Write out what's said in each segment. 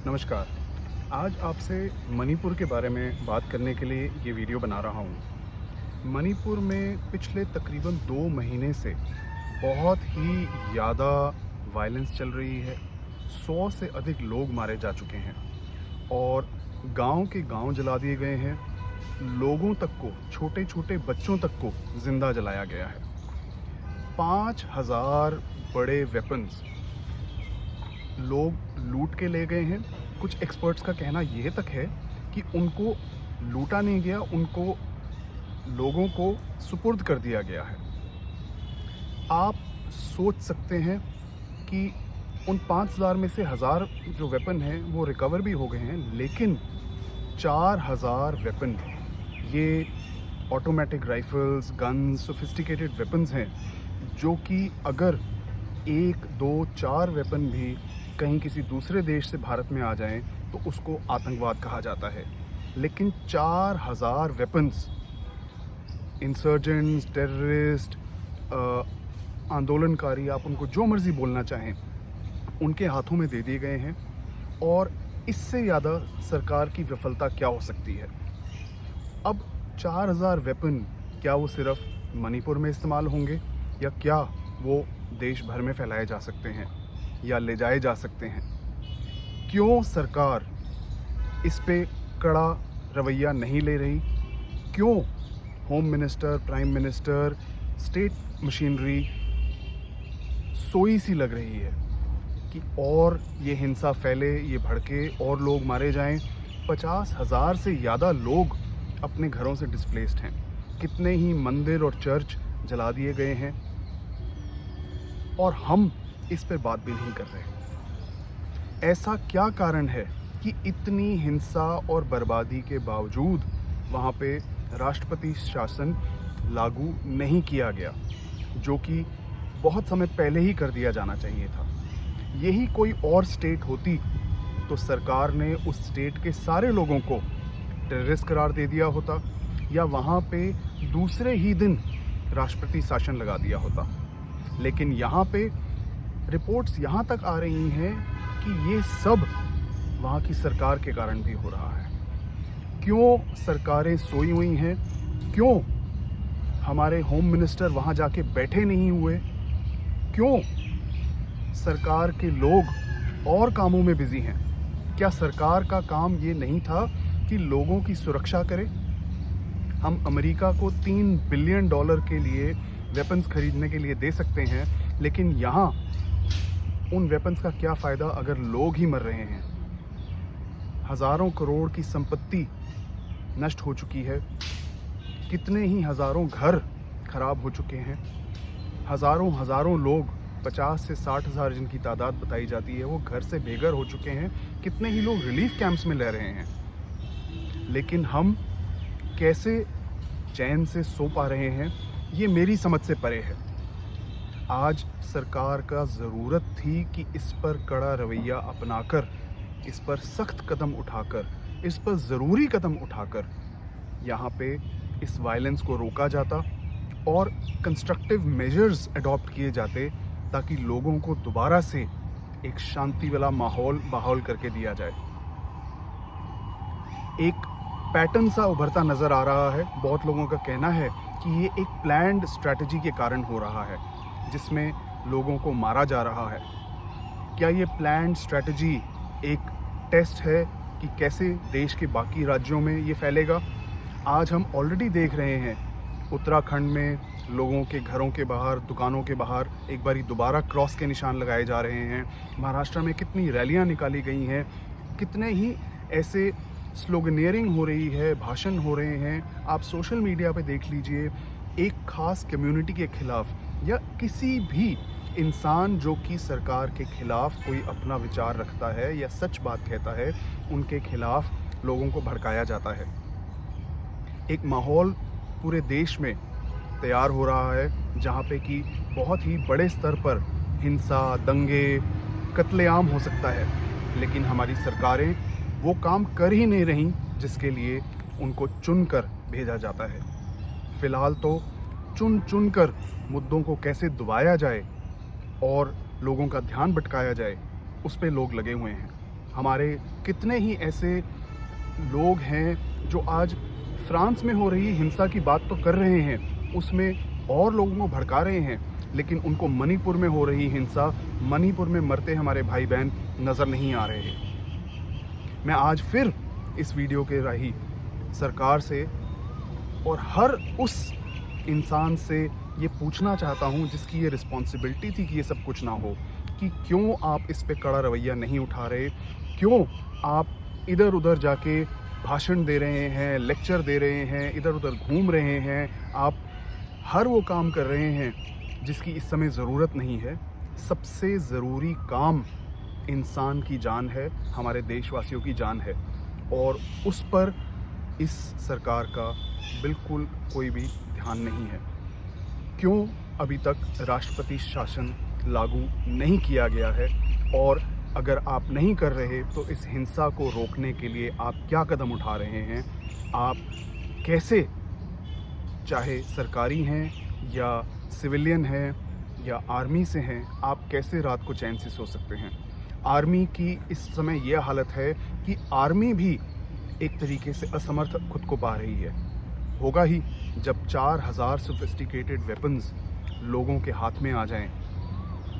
नमस्कार। आज आपसे मणिपुर के बारे में बात करने के लिए ये वीडियो बना रहा हूँ। मणिपुर में पिछले तकरीबन 2 महीने से बहुत ही ज़्यादा वायलेंस चल रही है। 100 से अधिक लोग मारे जा चुके हैं और गांव के गांव जला दिए गए हैं। लोगों तक को, छोटे छोटे बच्चों तक को ज़िंदा जलाया गया है। 5000 बड़े वेपन्स लोग लूट के ले गए हैं। कुछ एक्सपर्ट्स का कहना यह तक है कि उनको लूटा नहीं गया, उनको लोगों को सुपुर्द कर दिया गया है। आप सोच सकते हैं कि उन 5000 में से 1000 जो वेपन हैं वो रिकवर भी हो गए हैं, लेकिन 4000 वेपन, ये automatic rifles, guns, sophisticated weapons हैं जो कि अगर 1, 2, 4 वेपन भी कहीं किसी दूसरे देश से भारत में आ जाएं तो उसको आतंकवाद कहा जाता है। लेकिन 4000 वेपन्स इंसर्जेंट्स, टेररिस्ट, आंदोलनकारी, आप उनको जो मर्ज़ी बोलना चाहें, उनके हाथों में दे दिए गए हैं। और इससे ज़्यादा सरकार की विफलता क्या हो सकती है। अब 4000 वेपन क्या वो सिर्फ मणिपुर में इस्तेमाल होंगे या क्या वो देश भर में फैलाए जा सकते हैं या ले जाए जा सकते हैं। क्यों सरकार इस पे कड़ा रवैया नहीं ले रही? क्यों home minister, prime minister, state machinery सोई सी लग रही है कि और ये हिंसा फैले, ये भड़के और लोग मारे जाएं। 50,000 से ज़्यादा लोग अपने घरों से डिस्प्लेस्ड हैं। कितने ही मंदिर और चर्च जला दिए गए हैं और हम इस पर बात भी नहीं कर रहे। ऐसा क्या कारण है कि इतनी हिंसा और बर्बादी के बावजूद वहाँ पे राष्ट्रपति शासन लागू नहीं किया गया, जो कि बहुत समय पहले ही कर दिया जाना चाहिए था। यही कोई और स्टेट होती तो सरकार ने उस स्टेट के सारे लोगों को टेररिस्ट करार दे दिया होता या वहाँ पे दूसरे ही दिन राष्ट्रपति शासन लगा दिया होता। लेकिन यहाँ पे रिपोर्ट्स यहाँ तक आ रही हैं कि ये सब वहाँ की सरकार के कारण भी हो रहा है। क्यों सरकारें सोई हुई हैं? क्यों हमारे होम मिनिस्टर वहाँ जाके बैठे नहीं हुए? क्यों सरकार के लोग और कामों में बिजी हैं? क्या सरकार का काम ये नहीं था कि लोगों की सुरक्षा करे? हम अमेरिका को $3 बिलियन के लिए वेपन्स खरीदने के लिए दे सकते हैं, लेकिन यहाँ उन वेपन्स का क्या फ़ायदा अगर लोग ही मर रहे हैं। हज़ारों करोड़ की संपत्ति नष्ट हो चुकी है। कितने ही हज़ारों घर खराब हो चुके हैं। हज़ारों लोग, 50 से 60 हज़ार जिनकी तादाद बताई जाती है, वो घर से बेघर हो चुके हैं। कितने ही लोग रिलीफ कैंप्स में रह रहे हैं। लेकिन हम कैसे चैन से सो पा रहे हैं, ये मेरी समझ से परे है। आज सरकार का ज़रूरत थी कि इस पर कड़ा रवैया अपनाकर, इस पर सख्त कदम उठाकर, इस पर ज़रूरी कदम उठाकर यहाँ पे इस वायलेंस को रोका जाता और कंस्ट्रक्टिव मेजर्स अडॉप्ट किए जाते ताकि लोगों को दोबारा से एक शांति वाला माहौल बहाल करके दिया जाए। एक पैटर्न सा उभरता नज़र आ रहा है। बहुत लोगों का कहना है कि ये एक प्लान्ड स्ट्रैटेजी के कारण हो रहा है, जिसमें लोगों को मारा जा रहा है। क्या ये प्लान्ड स्ट्रैटेजी एक टेस्ट है कि कैसे देश के बाकी राज्यों में ये फैलेगा? आज हम ऑलरेडी देख रहे हैं उत्तराखंड में लोगों के घरों के बाहर, दुकानों के बाहर एक बारी दोबारा क्रॉस के निशान लगाए जा रहे हैं। महाराष्ट्र में कितनी रैलियां निकाली गई हैं, कितने ही ऐसे स्लोगनेयरिंग हो रही है, भाषण हो रहे हैं। आप सोशल मीडिया पे देख लीजिए, एक ख़ास कम्युनिटी के ख़िलाफ़ या किसी भी इंसान जो कि सरकार के ख़िलाफ़ कोई अपना विचार रखता है या सच बात कहता है, उनके ख़िलाफ़ लोगों को भड़काया जाता है। एक माहौल पूरे देश में तैयार हो रहा है जहाँ पे कि बहुत ही बड़े स्तर पर हिंसा, दंगे, कत्लेआम हो सकता है। लेकिन हमारी सरकारें वो काम कर ही नहीं रहीं जिसके लिए उनको चुनकर भेजा जाता है। फ़िलहाल तो चुन कर मुद्दों को कैसे दबाया जाए और लोगों का ध्यान भटकाया जाए, उस पे लोग लगे हुए हैं। हमारे कितने ही ऐसे लोग हैं जो आज फ्रांस में हो रही हिंसा की बात तो कर रहे हैं, उसमें और लोगों को भड़का रहे हैं, लेकिन उनको मणिपुर में हो रही हिंसा, मणिपुर में मरते हमारे भाई बहन नज़र नहीं आ रहे हैं। मैं आज फिर इस वीडियो के राही सरकार से और हर उस इंसान से ये पूछना चाहता हूँ जिसकी ये रिस्पॉन्सिबिलिटी थी कि ये सब कुछ ना हो, कि क्यों आप इस पे कड़ा रवैया नहीं उठा रहे, क्यों आप इधर उधर जाके भाषण दे रहे हैं, लेक्चर दे रहे हैं, इधर उधर घूम रहे हैं, आप हर वो काम कर रहे हैं जिसकी इस समय ज़रूरत नहीं है। सबसे ज़रूरी काम इंसान की जान है, हमारे देशवासियों की जान है, और उस पर इस सरकार का बिल्कुल कोई भी ध्यान नहीं है। क्यों अभी तक राष्ट्रपति शासन लागू नहीं किया गया है, और अगर आप नहीं कर रहे तो इस हिंसा को रोकने के लिए आप क्या कदम उठा रहे हैं? आप कैसे, चाहे सरकारी हैं या सिविलियन हैं या आर्मी से हैं, आप कैसे रात को चैन से सो सकते हैं? आर्मी की इस समय यह हालत है कि आर्मी भी एक तरीके से असमर्थ खुद को पा रही है। होगा ही जब 4000 सोफिस्टिकेटेड वेपन्स लोगों के हाथ में आ जाएं।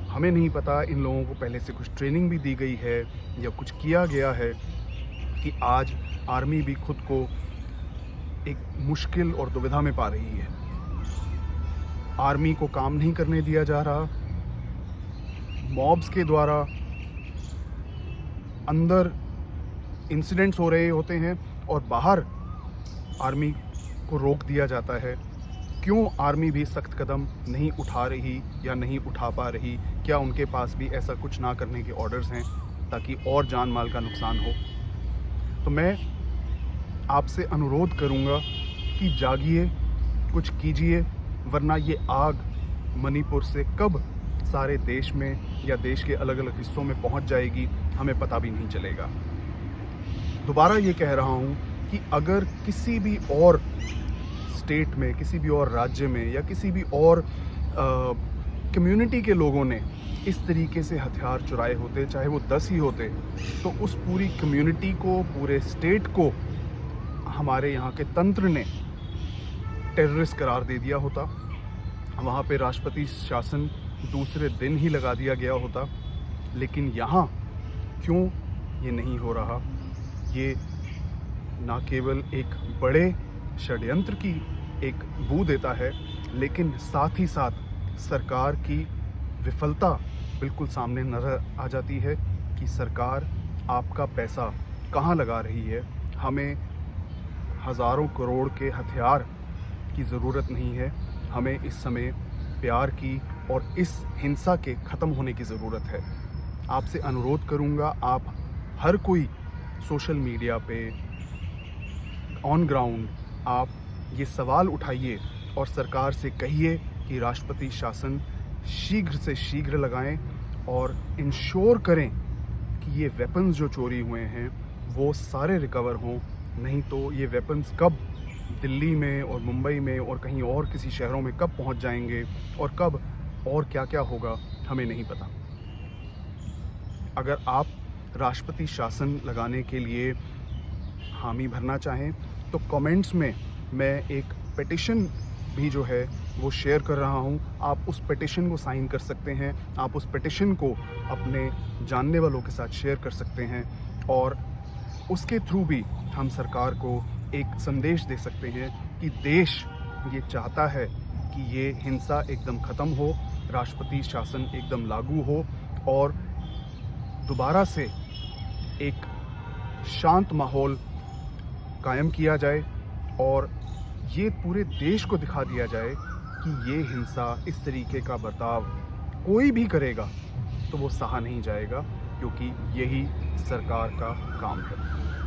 हमें नहीं पता इन लोगों को पहले से कुछ ट्रेनिंग भी दी गई है या कुछ किया गया है कि आज आर्मी भी खुद को एक मुश्किल और दुविधा में पा रही है। आर्मी को काम नहीं करने दिया जा रहा, मॉब्स के द्वारा अंदर इंसिडेंट्स हो रहे होते हैं और बाहर आर्मी को रोक दिया जाता है। क्यों आर्मी भी सख्त कदम नहीं उठा रही या नहीं उठा पा रही? क्या उनके पास भी ऐसा कुछ ना करने के ऑर्डर्स हैं ताकि और जान माल का नुकसान हो? तो मैं आपसे अनुरोध करूंगा कि जागिए, कुछ कीजिए, वरना ये आग मणिपुर से कब सारे देश में या देश के अलग अलग हिस्सों में पहुंच जाएगी हमें पता भी नहीं चलेगा। दोबारा ये कह रहा हूँ कि अगर किसी भी और स्टेट में, किसी भी और राज्य में या किसी भी और कम्युनिटी के लोगों ने इस तरीके से हथियार चुराए होते, चाहे वो 10 ही होते, तो उस पूरी कम्युनिटी को, पूरे स्टेट को हमारे यहाँ के तंत्र ने टेररिस्ट करार दे दिया होता। वहाँ पे राष्ट्रपति शासन दूसरे दिन ही लगा दिया गया होता। लेकिन यहाँ क्यों ये नहीं हो रहा? ये ना केवल एक बड़े षड्यंत्र की एक बू देता है, लेकिन साथ ही साथ सरकार की विफलता बिल्कुल सामने नजर आ जाती है कि सरकार आपका पैसा कहाँ लगा रही है। हमें हज़ारों करोड़ के हथियार की ज़रूरत नहीं है, हमें इस समय प्यार की और इस हिंसा के ख़त्म होने की ज़रूरत है। आपसे अनुरोध करूँगा, आप हर कोई सोशल मीडिया पे, ऑन ग्राउंड, आप ये सवाल उठाइए और सरकार से कहिए कि राष्ट्रपति शासन शीघ्र से शीघ्र लगाएं और इंश्योर करें कि ये वेपन्स जो चोरी हुए हैं वो सारे रिकवर हों। नहीं तो ये वेपन्स कब दिल्ली में और मुंबई में और कहीं और किसी शहरों में कब पहुंच जाएंगे और कब और क्या क्या होगा हमें नहीं पता। अगर आप राष्ट्रपति शासन लगाने के लिए हामी भरना चाहें तो कमेंट्स में मैं एक पिटिशन भी जो है वो शेयर कर रहा हूँ। आप उस पिटिशन को साइन कर सकते हैं, आप उस पिटिशन को अपने जानने वालों के साथ शेयर कर सकते हैं और उसके थ्रू भी हम सरकार को एक संदेश दे सकते हैं कि देश ये चाहता है कि ये हिंसा एकदम ख़त्म हो, राष्ट्रपति शासन एकदम लागू हो और दोबारा से एक शांत माहौल कायम किया जाए और ये पूरे देश को दिखा दिया जाए कि ये हिंसा, इस तरीके का बर्ताव कोई भी करेगा तो वो सहा नहीं जाएगा, क्योंकि यही सरकार का काम है।